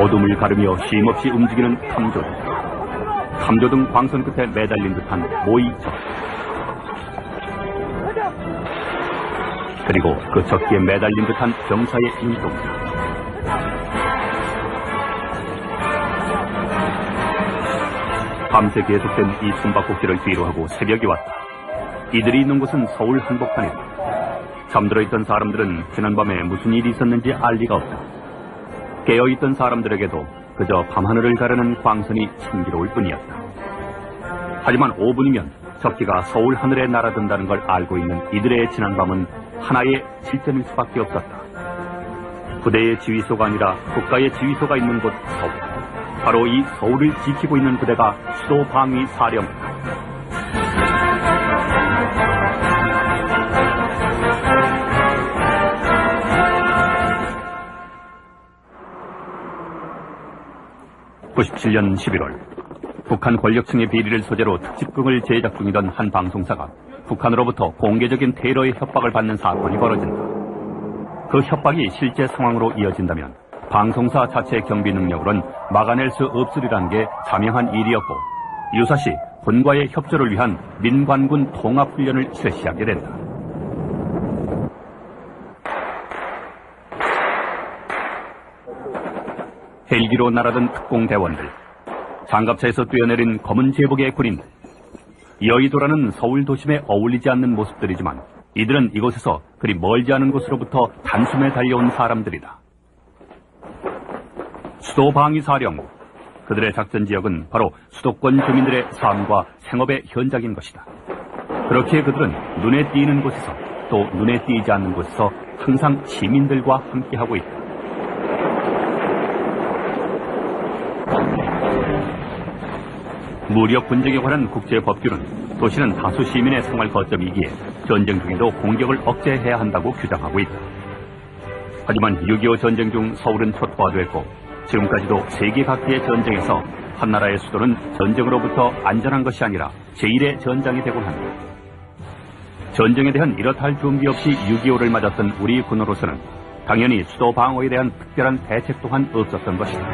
어둠을 가르며 쉼없이 움직이는 탐조등. 탐조등 광선 끝에 매달린 듯한 모이적. 그리고 그 적기에 매달린 듯한 병사의 율동. 밤새 계속된 이 숨바꼭질을 뒤로하고 새벽이 왔다. 이들이 있는 곳은 서울 한복판이다. 잠들어 있던 사람들은 지난밤에 무슨 일이 있었는지 알 리가 없다. 깨어있던 사람들에게도 그저 밤하늘을 가르는 광선이 신비로울 뿐이었다. 하지만 5분이면 적기가 서울 하늘에 날아든다는 걸 알고 있는 이들의 지난밤은 하나의 실전일 수밖에 없었다. 부대의 지휘소가 아니라 국가의 지휘소가 있는 곳 서울. 바로 이 서울을 지키고 있는 부대가 수도방위사령부다. (97년 11월) 북한 권력층의 비리를 소재로 특집극을 제작 중이던 한 방송사가 북한으로부터 공개적인 테러의 협박을 받는 사건이 벌어진다. 그 협박이 실제 상황으로 이어진다면 방송사 자체의 경비 능력으로는 막아낼 수 없으리라는 게 자명한 일이었고, 유사시 군과의 협조를 위한 민관군 통합훈련을 실시하게 된다. 헬기로 날아든 특공대원들, 장갑차에서 뛰어내린 검은 제복의 군인들, 여의도라는 서울 도심에 어울리지 않는 모습들이지만 이들은 이곳에서 그리 멀지 않은 곳으로부터 단숨에 달려온 사람들이다. 수도방위사령부, 그들의 작전지역은 바로 수도권 주민들의 삶과 생업의 현장인 것이다. 그렇기에 그들은 눈에 띄는 곳에서 또 눈에 띄지 않는 곳에서 항상 시민들과 함께하고 있다. 무력 분쟁에 관한 국제법규는 도시는 다수 시민의 생활 거점이기에 전쟁 중에도 공격을 억제해야 한다고 규정하고 있다. 하지만 6.25 전쟁 중 서울은 초토화됐고 지금까지도 세계 각지의 전쟁에서 한 나라의 수도는 전쟁으로부터 안전한 것이 아니라 제1의 전장이 되곤 한다. 전쟁에 대한 이렇다 할 준비 없이 6.25를 맞았던 우리 군으로서는 당연히 수도 방어에 대한 특별한 대책 또한 없었던 것이다.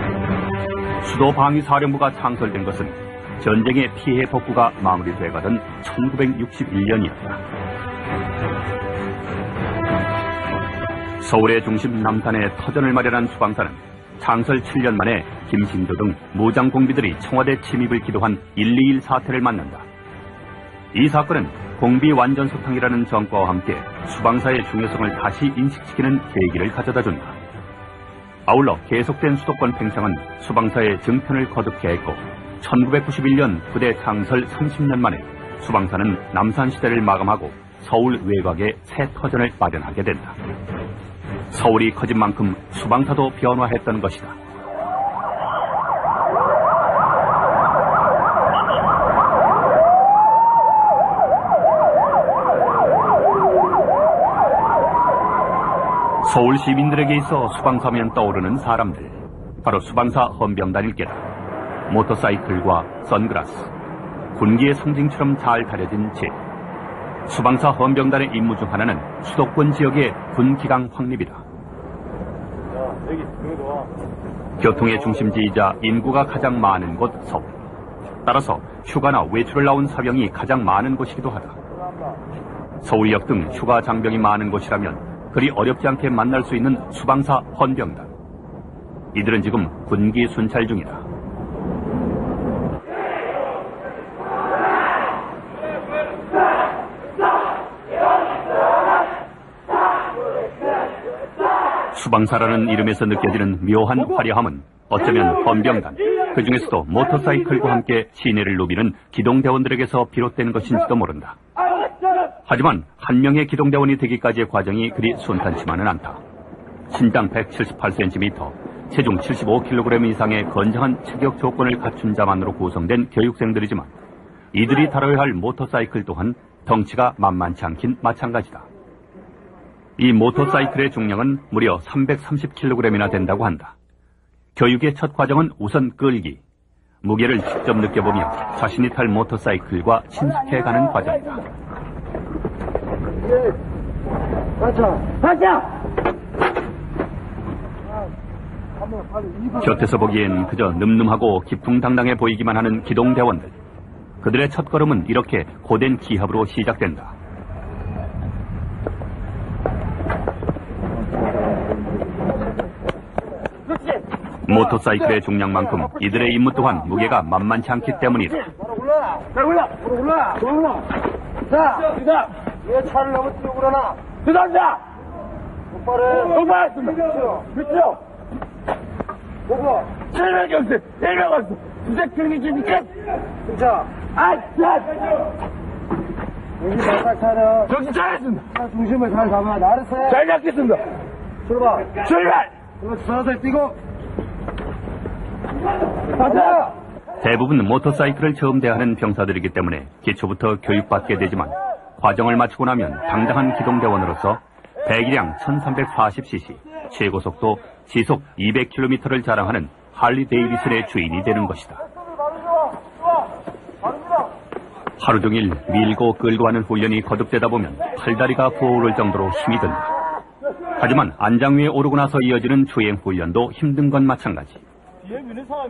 수도방위사령부가 창설된 것은 전쟁의 피해 복구가 마무리돼가던 1961년이었다. 서울의 중심 남산에 터전을 마련한 수방사는 창설 7년 만에 김신조 등 무장 공비들이 청와대 침입을 기도한 121 사태를 맞는다. 이 사건은 공비 완전 소탕이라는 전과와 함께 수방사의 중요성을 다시 인식시키는 계기를 가져다준다. 아울러 계속된 수도권 팽창은 수방사의 증편을 거듭케 했고 1991년 부대 창설 30년 만에 수방사는 남산시대를 마감하고 서울 외곽에 새 터전을 마련하게 된다. 서울이 커진 만큼 수방사도 변화했던 것이다. 서울 시민들에게 있어 수방사면 떠오르는 사람들, 바로 수방사 헌병단일 게다. 모터사이클과 선글라스, 군기의 상징처럼 잘 다려진 집. 수방사 헌병단의 임무 중 하나는 수도권 지역의 군기강 확립이다. 교통의 중심지이자 인구가 가장 많은 곳 서울. 따라서 휴가나 외출을 나온 사병이 가장 많은 곳이기도 하다. 서울역 등 휴가 장병이 많은 곳이라면 그리 어렵지 않게 만날 수 있는 수방사 헌병단. 이들은 지금 군기 순찰 중이다. 수방사라는 이름에서 느껴지는 묘한 화려함은 어쩌면 헌병단, 그 중에서도 모터사이클과 함께 시내를 누비는 기동대원들에게서 비롯된 것인지도 모른다. 하지만 한 명의 기동대원이 되기까지의 과정이 그리 순탄치만은 않다. 신장 178cm, 체중 75kg 이상의 건장한 체격 조건을 갖춘 자만으로 구성된 교육생들이지만 이들이 다뤄야 할 모터사이클 또한 덩치가 만만치 않긴 마찬가지다. 이 모터사이클의 중량은 무려 330kg이나 된다고 한다. 교육의 첫 과정은 우선 끌기. 무게를 직접 느껴보며 자신이 탈 모터사이클과 친숙해가는 과정이다. 가자! 가자! 곁에서 보기엔 그저 늠름하고 기풍당당해 보이기만 하는 기동대원들. 그들의 첫걸음은 이렇게 고된 기합으로 시작된다. 모터사이클의 중량만큼 이들의 임무 또한 무게가 만만치 않기 때문이다. 올라. 자, 왜 차를 넘어뜨리고 그러나? 죄송합니다. 똑바로. 그렇죠. 보고. 1명 경수. 주색 경기 준비 끝. 그렇죠. 여기 바깥 차는. 정신 차렸습니다. 차 중심을 잘 잡아. 알았어요. 잘 잡겠습니다. 출발. 서서히 뛰고. 가자. 대부분 모터사이클을 처음 대하는 병사들이기 때문에 기초부터 교육받게 되지만 과정을 마치고 나면 당당한 기동대원으로서 배기량 1340cc, 최고속도 시속 200km를 자랑하는 할리 데이비슨의 주인이 되는 것이다. 하루 종일 밀고 끌고 하는 훈련이 거듭되다 보면 팔다리가 부어오를 정도로 힘이 든다. 하지만 안장 위에 오르고 나서 이어지는 주행 훈련도 힘든 건 마찬가지.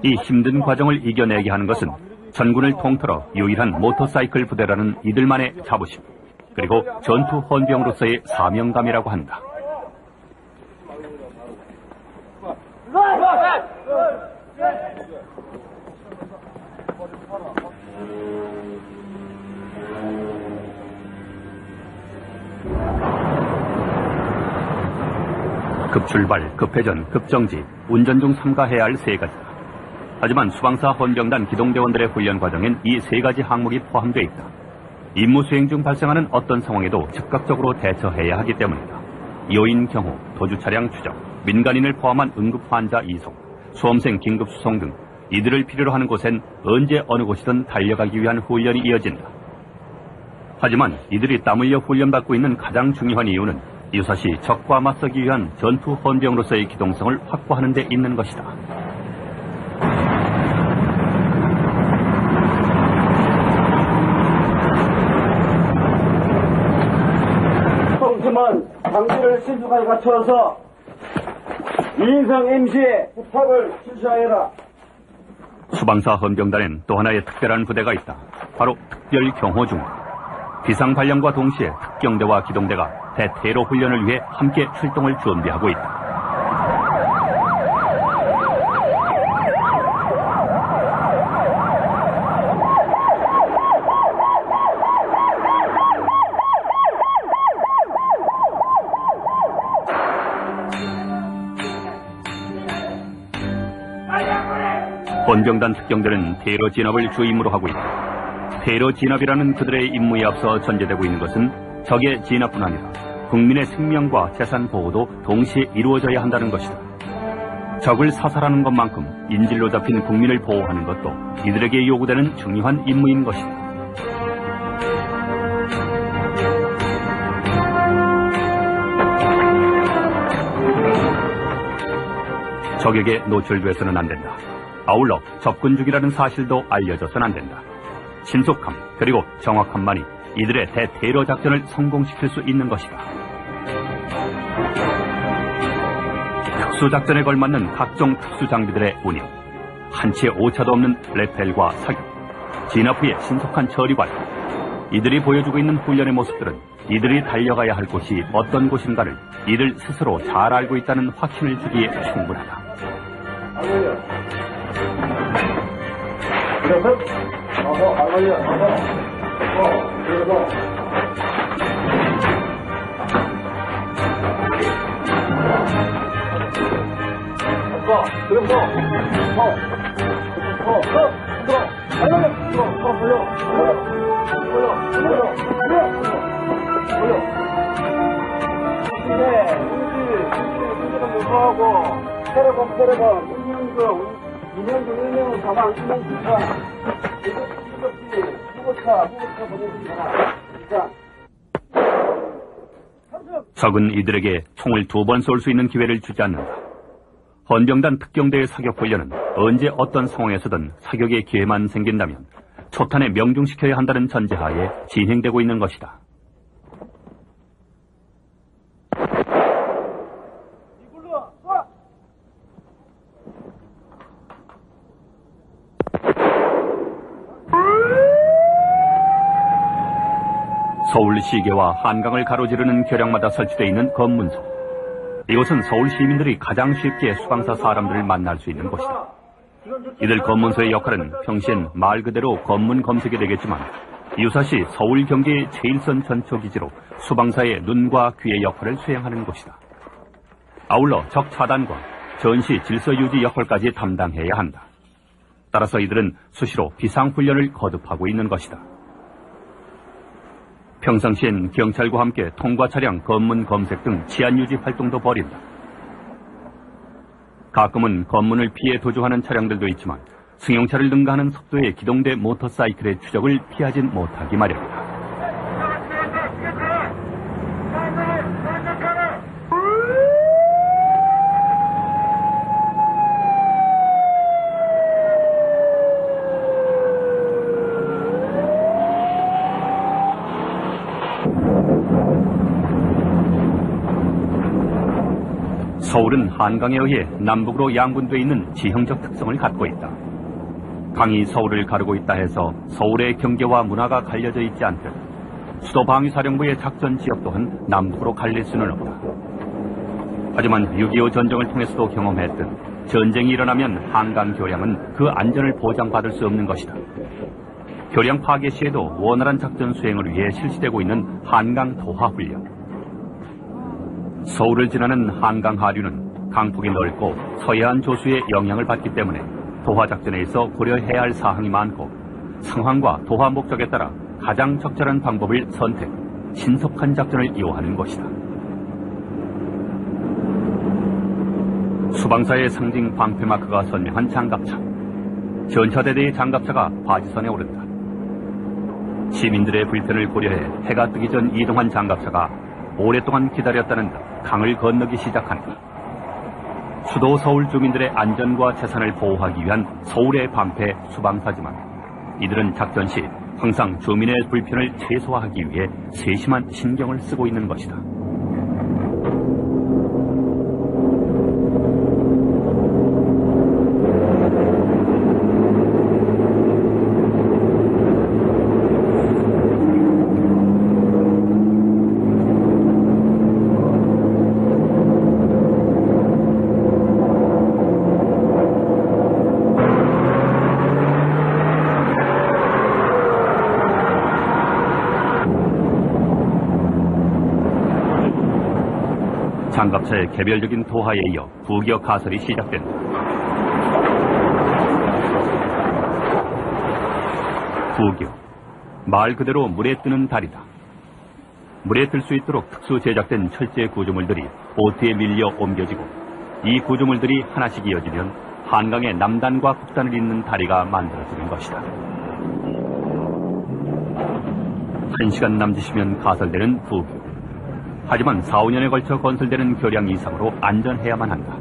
이 힘든 과정을 이겨내게 하는 것은 전군을 통틀어 유일한 모터사이클 부대라는 이들만의 자부심, 그리고 전투 헌병으로서의 사명감이라고 한다. 급출발, 급회전, 급정지, 운전 중 삼가해야 할 세 가지다. 하지만 수방사 헌병단 기동대원들의 훈련 과정엔 이 세 가지 항목이 포함되어 있다. 임무 수행 중 발생하는 어떤 상황에도 즉각적으로 대처해야 하기 때문이다. 요인 경호, 도주 차량 추적, 민간인을 포함한 응급 환자 이송, 수험생 긴급 수송 등 이들을 필요로 하는 곳엔 언제 어느 곳이든 달려가기 위한 훈련이 이어진다. 하지만 이들이 땀 흘려 훈련받고 있는 가장 중요한 이유는 유사시 적과 맞서기 위한 전투 헌병으로서의 기동성을 확보하는 데 있는 것이다. 성심은 장비를 신중하게 갖춰서 2인성 MC의 부탁을 실시하여라. 수방사 헌병단엔 또 하나의 특별한 부대가 있다. 바로 특별경호중. 비상발령과 동시에 특경대와 기동대가 대테러 훈련을 위해 함께 출동을 준비하고 있다. 헌병단 특경대는 테러 진압을 주 임무로 하고 있다. 테러 진압이라는 그들의 임무에 앞서 전제되고 있는 것은 적의 진압뿐 아니라 국민의 생명과 재산 보호도 동시에 이루어져야 한다는 것이다. 적을 사살하는 것만큼 인질로 잡힌 국민을 보호하는 것도 이들에게 요구되는 중요한 임무인 것이다. 적에게 노출돼서는 안 된다. 아울러 접근 중이라는 사실도 알려져서는 안 된다. 신속함 그리고 정확함만이 이들의 대테러 작전을 성공시킬 수 있는 것이다. 특수작전에 걸맞는 각종 특수장비들의 운영, 한치의 오차도 없는 레펠과 사격, 진압 후의 신속한 처리 관리, 이들이 보여주고 있는 훈련의 모습들은 이들이 달려가야 할 곳이 어떤 곳인가를 이들 스스로 잘 알고 있다는 확신을 주기에 충분하다. 적은 이들에게 총을 2번 쏠 수 있는 기회를 주지 않는다. 헌병단 특경대의 사격 훈련은 언제 어떤 상황에서든 사격의 기회만 생긴다면 초탄에 명중시켜야 한다는 전제하에 진행되고 있는 것이다. 서울 시계와 한강을 가로지르는 교량마다 설치되어 있는 검문소. 이곳은 서울 시민들이 가장 쉽게 수방사 사람들을 만날 수 있는 곳이다. 이들 검문소의 역할은 평시엔 말 그대로 검문 검색이 되겠지만 유사시 서울 경계의 제1선 전초기지로 수방사의 눈과 귀의 역할을 수행하는 곳이다. 아울러 적 차단과 전시 질서 유지 역할까지 담당해야 한다. 따라서 이들은 수시로 비상훈련을 거듭하고 있는 것이다. 평상시엔 경찰과 함께 통과 차량 검문 검색 등 치안 유지 활동도 벌인다. 가끔은 검문을 피해 도주하는 차량들도 있지만 승용차를 능가하는 속도의 기동대 모터사이클의 추적을 피하진 못하기 마련이다. 서울은 한강에 의해 남북으로 양분되어 있는 지형적 특성을 갖고 있다. 강이 서울을 가르고 있다 해서 서울의 경계와 문화가 갈려져 있지 않듯 수도 방위사령부의 작전 지역 또한 남북으로 갈릴 수는 없다. 하지만 6.25 전쟁을 통해서도 경험했듯 전쟁이 일어나면 한강 교량은 그 안전을 보장받을 수 없는 것이다. 교량 파괴 시에도 원활한 작전 수행을 위해 실시되고 있는 한강 도하 훈련. 서울을 지나는 한강 하류는 강폭이 넓고 서해안 조수의 영향을 받기 때문에 도하 작전에 있어 고려해야 할 사항이 많고 상황과 도하 목적에 따라 가장 적절한 방법을 선택, 신속한 작전을 이용하는 것이다. 수방사의 상징 방패마크가 선명한 장갑차. 전차대대의 장갑차가 바지선에 오른다. 시민들의 불편을 고려해 해가 뜨기 전 이동한 장갑차가 오랫동안 기다렸다는 듯 강을 건너기 시작한다. 수도 서울 주민들의 안전과 재산을 보호하기 위한 서울의 방패 수방사지만 이들은 작전 시 항상 주민의 불편을 최소화하기 위해 세심한 신경을 쓰고 있는 것이다. 장갑차의 개별적인 도하에 이어 부격 가설이 시작된다. 부격, 말 그대로 물에 뜨는 달이다. 물에 뜰 수 있도록 특수 제작된 철제 구조물들이 보트에 밀려 옮겨지고 이 구조물들이 하나씩 이어지면 한강의 남단과 북단을 잇는 다리가 만들어지는 것이다. 1시간 남짓이면 가설되는 부격. 하지만 4, 5년에 걸쳐 건설되는 교량 이상으로 안전해야만 한다.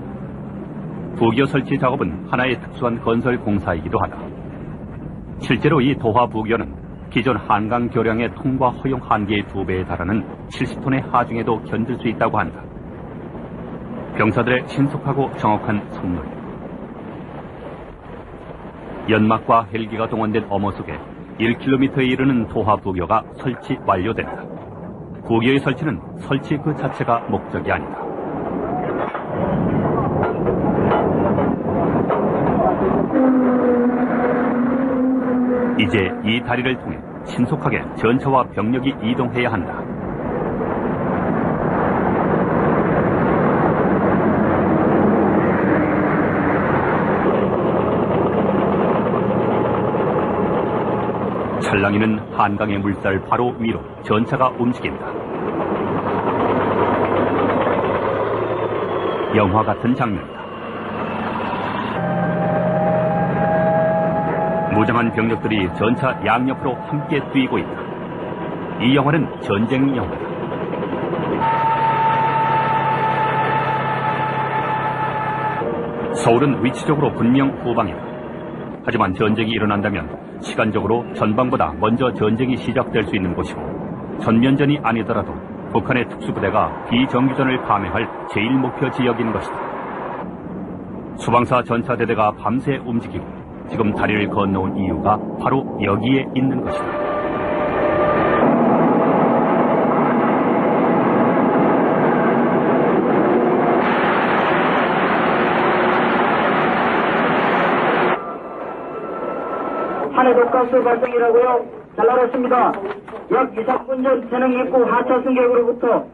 부교 설치 작업은 하나의 특수한 건설 공사이기도 하다. 실제로 이 도하 부교는 기존 한강 교량의 통과 허용 한계의 2배에 달하는 70톤의 하중에도 견딜 수 있다고 한다. 병사들의 신속하고 정확한 선물. 연막과 헬기가 동원된 어머 속에 1km에 이르는 도하 부교가 설치 완료된다. 부교의 설치는 설치 그 자체가 목적이 아니다. 이제 이 다리를 통해 신속하게 전차와 병력이 이동해야 한다. 찰랑이는 한강의 물살 바로 위로 전차가 움직인다. 영화 같은 장면이다. 무장한 병력들이 전차 양옆으로 함께 뛰고 있다. 이 영화는 전쟁 영화다. 서울은 위치적으로 분명 후방이다. 하지만 전쟁이 일어난다면 시간적으로 전방보다 먼저 전쟁이 시작될 수 있는 곳이고 전면전이 아니더라도 북한의 특수부대가 비정규전을 감행할 제1목표 지역인 것이다. 수방사 전차대대가 밤새 움직이고 지금 다리를 건너온 이유가 바로 여기에 있는 것이다. 독가스 발생이라고요? 잘 알았습니다. 약 2, 3분 전 태릉 입구 하차 승객으로부터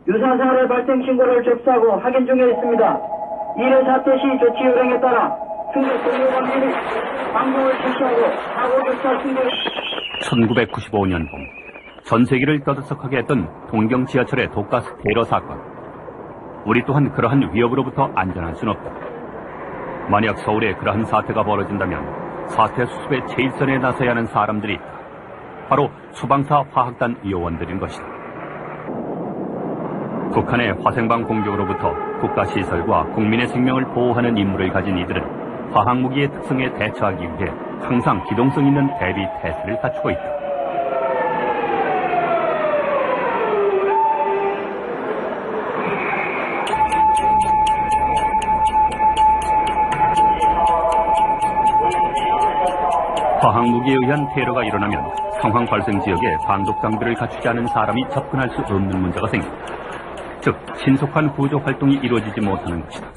유사 사례 발생 신고를 접수하고 확인 중에 있습니다. 이래 사태 시 조치 요령에 따라 승객 동료 관계를 방송을 실시하고 사고 격차 승객 1995년 봄 전 세계를 떠들썩하게 했던 동경 지하철의 독가스 테러 사건. 우리 또한 그러한 위협으로부터 안전할 순 없다. 만약 서울에 그러한 사태가 벌어진다면 사태 수습에 제일선에 나서야 하는 사람들이 있다. 바로 수방사 화학단 요원들인 것이다. 북한의 화생방 공격으로부터 국가시설과 국민의 생명을 보호하는 임무를 가진 이들은 화학무기의 특성에 대처하기 위해 항상 기동성 있는 대비 태세를 갖추고 있다. 화학무기에 의한 테러가 일어나면 상황 발생 지역에 방독 장비를 갖추지 않은 사람이 접근할 수 없는 문제가 생긴다. 즉, 신속한 구조 활동이 이루어지지 못하는 것이다.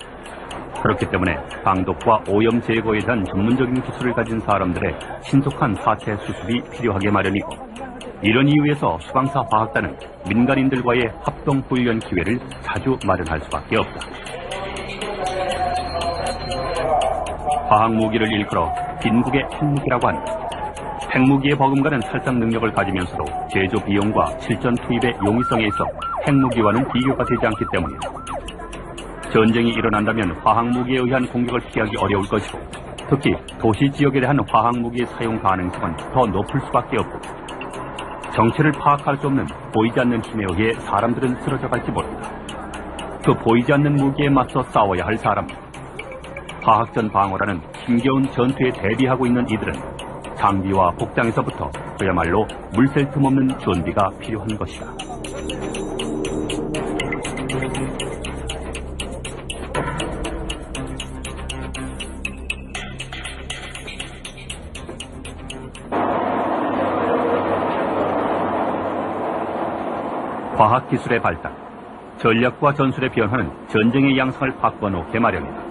그렇기 때문에 방독과 오염 제거에 대한 전문적인 기술을 가진 사람들의 신속한 사태 수습이 필요하게 마련이고, 이런 이유에서 수방사 화학단은 민간인들과의 합동 훈련 기회를 자주 마련할 수밖에 없다. 화학무기를 일컬어 빈국의 핵무기라고 한다. 핵무기의 버금가는 살상 능력을 가지면서도 제조 비용과 실전 투입의 용이성에 있어 핵무기와는 비교가 되지 않기 때문이다. 전쟁이 일어난다면 화학무기에 의한 공격을 피하기 어려울 것이고, 특히 도시 지역에 대한 화학무기의 사용 가능성은 더 높을 수밖에 없고, 정체를 파악할 수 없는 보이지 않는 힘에 의해 사람들은 쓰러져 갈지 모른다. 그 보이지 않는 무기에 맞서 싸워야 할 사람들. 화학전 방어라는 힘겨운 전투에 대비하고 있는 이들은 장비와 복장에서부터 그야말로 물샐 틈 없는 준비가 필요한 것이다. 과학기술의 발달, 전략과 전술의 변화는 전쟁의 양상을 바꿔놓게 마련이다.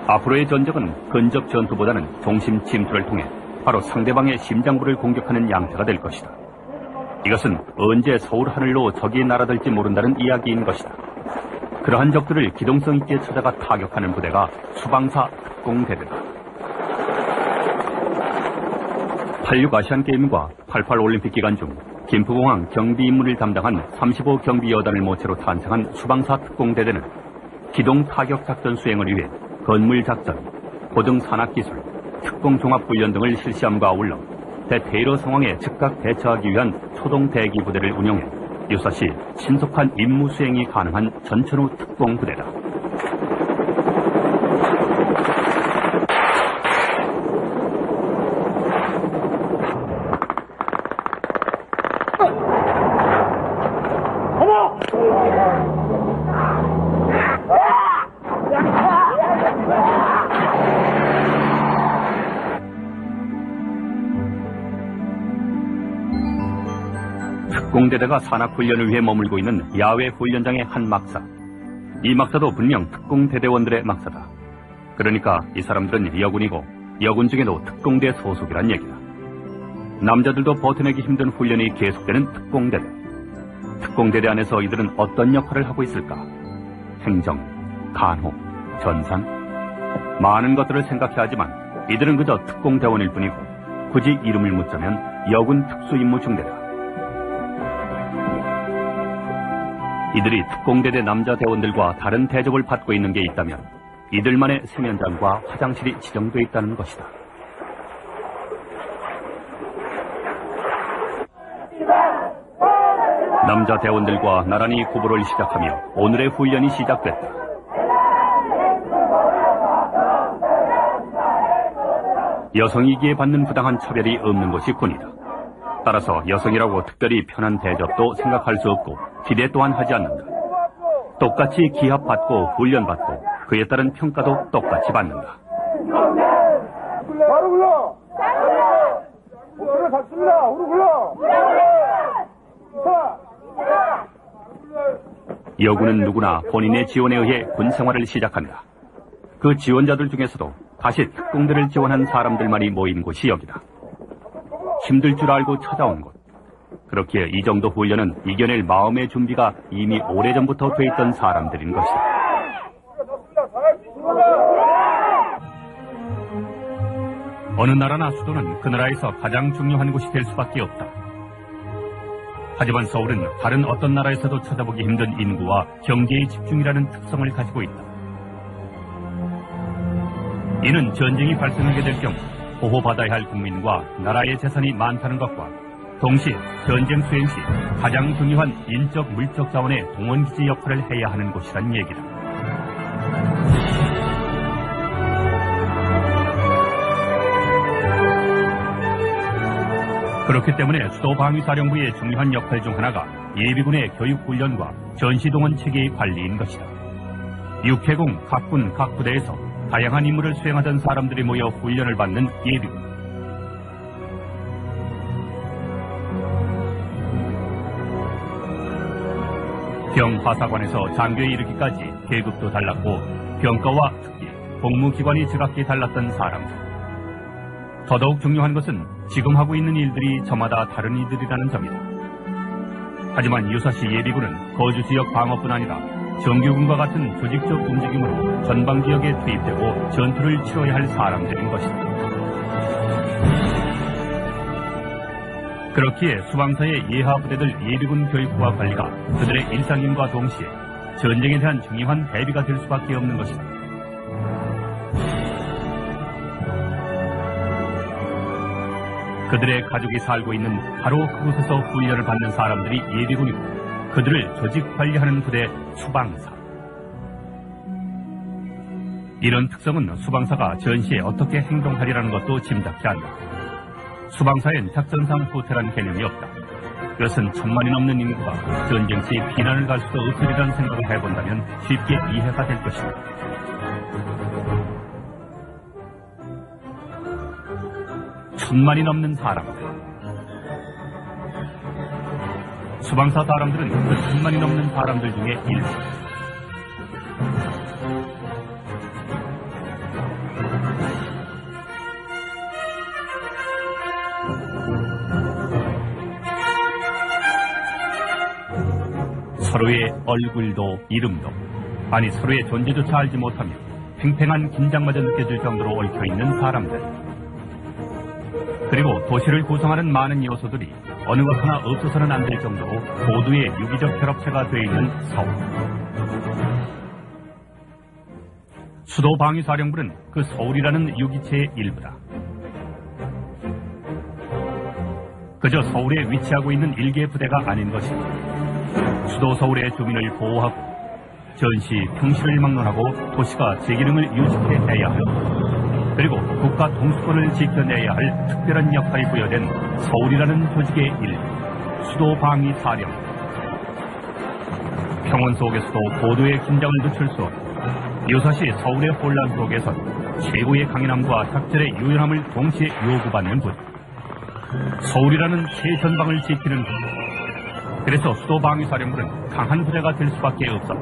앞으로의 전쟁은 근접 전투보다는 동심 침투를 통해 바로 상대방의 심장부를 공격하는 양태가 될 것이다. 이것은 언제 서울 하늘로 적이 날아들지 모른다는 이야기인 것이다. 그러한 적들을 기동성 있게 찾아가 타격하는 부대가 수방사 특공대대다. 86 아시안게임과 88 올림픽 기간 중 김포공항 경비 임무를 담당한 35 경비여단을 모체로 탄생한 수방사 특공대대는 기동 타격 작전 수행을 위해 건물 작전, 고등 산악기술, 특공종합훈련 등을 실시함과 아울러 대테러 상황에 즉각 대처하기 위한 초동 대기 부대를 운영해 유사시 신속한 임무 수행이 가능한 전천후 특공부대다. 특공대대가 산악훈련을 위해 머물고 있는 야외 훈련장의 한 막사. 이 막사도 분명 특공대대원들의 막사다. 그러니까 이 사람들은 여군이고 여군 중에도 특공대 소속이란 얘기다. 남자들도 버텨내기 힘든 훈련이 계속되는 특공대대. 특공대대 안에서 이들은 어떤 역할을 하고 있을까? 행정, 간호, 전산. 많은 것들을 생각해야 하지만 이들은 그저 특공대원일 뿐이고 굳이 이름을 묻자면 여군 특수임무중대다. 이들이 특공대대 남자 대원들과 다른 대접을 받고 있는 게 있다면 이들만의 세면장과 화장실이 지정되어 있다는 것이다. 남자 대원들과 나란히 구보를 시작하며 오늘의 훈련이 시작됐다. 여성이기에 받는 부당한 차별이 없는 것이 군이다. 따라서 여성이라고 특별히 편한 대접도 생각할 수 없고 기대 또한 하지 않는다. 똑같이 기합받고 훈련받고 그에 따른 평가도 똑같이 받는다. 바로 굴러! 목표를 잡습니다. 우리 굴러! 여군은 누구나 본인의 지원에 의해 군 생활을 시작한다. 그 지원자들 중에서도 다시 특공대를 지원한 사람들만이 모인 곳이 여기다. 힘들 줄 알고 찾아온 곳. 그렇기에 이 정도 훈련은 이겨낼 마음의 준비가 이미 오래전부터 돼 있던 사람들인 것이다. 어느 나라나 수도는 그 나라에서 가장 중요한 곳이 될 수밖에 없다. 하지만 서울은 다른 어떤 나라에서도 찾아보기 힘든 인구와 경제의 집중이라는 특성을 가지고 있다. 이는 전쟁이 발생하게 될 경우 보호받아야 할 국민과 나라의 재산이 많다는 것과 동시에 전쟁 수행 시 가장 중요한 인적 물적 자원의 동원기지 역할을 해야 하는 곳이란 얘기다. 그렇기 때문에 수도방위사령부의 중요한 역할 중 하나가 예비군의 교육훈련과 전시동원 체계의 관리인 것이다. 육해공 각군 각 부대에서 다양한 임무를 수행하던 사람들이 모여 훈련을 받는 예비군. 병하사관에서 장교에 이르기까지 계급도 달랐고 병과와 특기, 복무기관이 제각기 달랐던 사람들. 더더욱 중요한 것은 지금 하고 있는 일들이 저마다 다른 이들이라는 점이다. 하지만 유사시 예비군은 거주지역 방어뿐 아니라 정규군과 같은 조직적 움직임으로 전방지역에 투입되고 전투를 치러야 할 사람들인 것이다. 그렇기에 수방사의 예하부대들 예비군 교육과 관리가 그들의 일상임과 동시에 전쟁에 대한 중요한 대비가 될 수밖에 없는 것이다. 그들의 가족이 살고 있는 바로 그곳에서 훈련을 받는 사람들이 예비군이고 그들을 조직 관리하는 부대 수방사. 이런 특성은 수방사가 전시에 어떻게 행동하리라는 것도 짐작케 한다. 수방사엔 작전상 후퇴라는 개념이 없다. 그것은 1000만이 넘는 인구가 전쟁 시 피난을 갈 수도 없으리라는 생각을 해본다면 쉽게 이해가 될 것이다. 천만이 넘는 사람들. 수방사 사람들은 그 1000만이 넘는 사람들 중에 일부. 서로의 얼굴도 이름도, 아니 서로의 존재조차 알지 못하며 팽팽한 긴장마저 느껴질 정도로 얽혀있는 사람들. 그리고 도시를 구성하는 많은 요소들이 어느 것 하나 없어서는 안 될 정도로 모두의 유기적 결합체가 되어 있는 서울. 수도방위사령부는 그 서울이라는 유기체의 일부다. 그저 서울에 위치하고 있는 일개 부대가 아닌 것이다. 수도 서울의 주민을 보호하고 전시, 평시를 막론하고 도시가 제 기능을 유지해야 하고 그리고 국가 통수권을 지켜내야 할 특별한 역할이 부여된 서울이라는 조직의 일부, 수도방위사령부. 평온 속에서도 고도의 긴장을 늦출 수 없고 유사시 서울의 혼란 속에서 최고의 강인함과 작전의 유연함을 동시에 요구받는 부대. 서울이라는 최전방을 지키는 부대. 그래서 수도방위사령부는 강한 부대가 될 수밖에 없었다.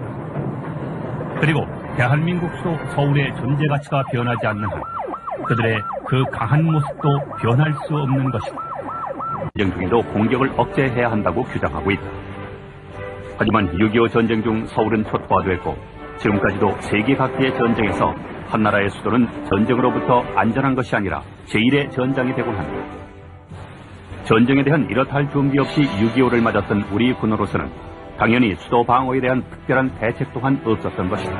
그리고 대한민국 수도 서울의 존재 가치가 변하지 않는 한 그들의 그 강한 모습도 변할 수 없는 것이다. 전쟁 중에도 공격을 억제해야 한다고 규정하고 있다. 하지만 6.25 전쟁 중 서울은 초토화됐고 지금까지도 세계 각지의 전쟁에서 한 나라의 수도는 전쟁으로부터 안전한 것이 아니라 제1의 전장이 되곤 한다. 전쟁에 대한 이렇다 할 준비 없이 6.25를 맞았던 우리 군으로서는 당연히 수도 방어에 대한 특별한 대책 또한 없었던 것이다.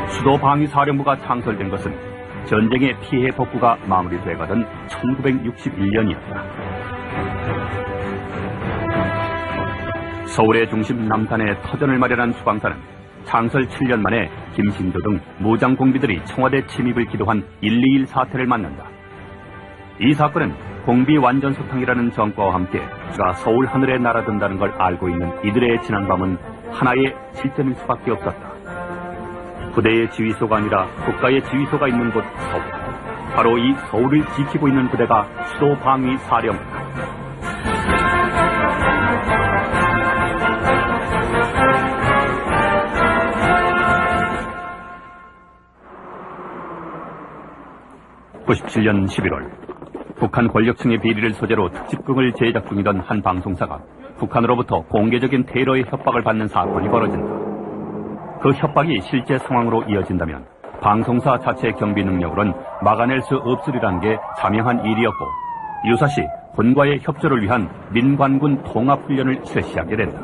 수도방위사령부가 창설된 것은 전쟁의 피해 복구가 마무리돼가던 1961년이었다. 서울의 중심 남산에 터전을 마련한 수방사는 창설 7년 만에 김신조 등 무장 공비들이 청와대 침입을 기도한 121 사태를 맞는다. 이 사건은 공비 완전 소탕이라는 전과와 함께 그가 서울 하늘에 날아든다는 걸 알고 있는 이들의 지난밤은 하나의 실전일 수밖에 없었다. 부대의 지휘소가 아니라 국가의 지휘소가 있는 곳 서울. 바로 이 서울을 지키고 있는 부대가 수도방위사령부다. (97년 11월) 북한 권력층의 비리를 소재로 특집극을 제작 중이던 한 방송사가 북한으로부터 공개적인 테러의 협박을 받는 사건이 벌어진다. 그 협박이 실제 상황으로 이어진다면 방송사 자체의 경비 능력으로는 막아낼 수 없으리라는 게 자명한 일이었고, 유사시 군과의 협조를 위한 민관군 통합훈련을 실시하게 된다.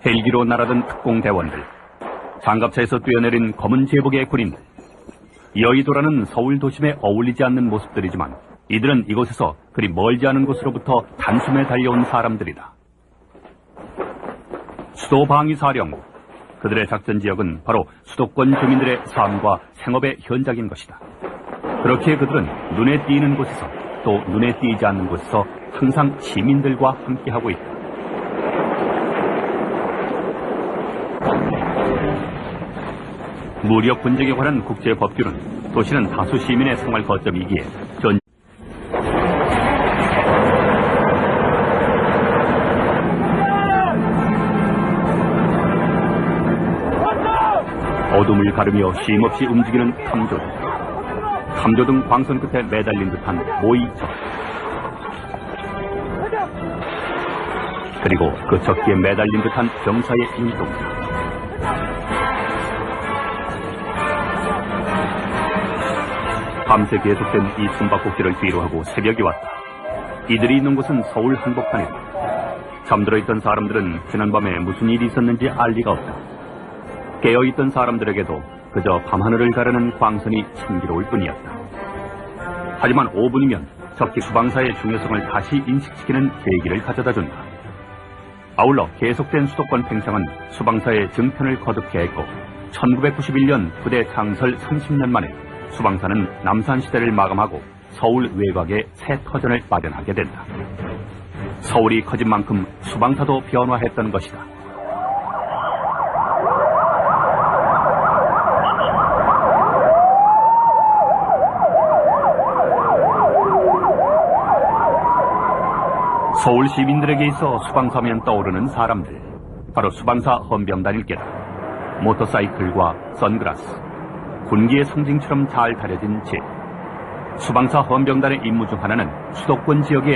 헬기로 날아든 특공대원들, 장갑차에서 뛰어내린 검은 제복의 군인들, 여의도라는 서울 도심에 어울리지 않는 모습들이지만 이들은 이곳에서 그리 멀지 않은 곳으로부터 단숨에 달려온 사람들이다. 수도방위사령부, 그들의 작전 지역은 바로 수도권 주민들의 삶과 생업의 현장인 것이다. 그렇기에 그들은 눈에 띄는 곳에서 또 눈에 띄지 않는 곳에서 항상 시민들과 함께하고 있다. 무력 분쟁에 관한 국제 법규는 도시는 다수 시민의 생활 거점이기에 어둠을 가르며 쉼없이 움직이는 탐조등 광선 끝에 매달린 듯한 모이적, 그리고 그 적기에 매달린 듯한 병사의 인종. 밤새 계속된 이 숨바꼭질을 뒤로하고 새벽이 왔다. 이들이 있는 곳은 서울 한복판이다. 잠들어 있던 사람들은 지난밤에 무슨 일이 있었는지 알 리가 없다. 깨어있던 사람들에게도 그저 밤하늘을 가르는 광선이 신기로울 뿐이었다. 하지만 5분이면 적기 수방사의 중요성을 다시 인식시키는 계기를 가져다준다. 아울러 계속된 수도권 팽창은 수방사의 증편을 거듭케 했고, 1991년 부대 창설 30년 만에 수방사는 남산시대를 마감하고 서울 외곽에 새 터전을 마련하게 된다. 서울이 커진 만큼 수방사도 변화했던 것이다. 서울 시민들에게 있어 수방사면 떠오르는 사람들, 바로 수방사 헌병단일 게다. 모터사이클과 선글라스, 군기의 상징처럼 잘 다려진 집. 수방사 헌병단의 임무 중 하나는 수도권 지역의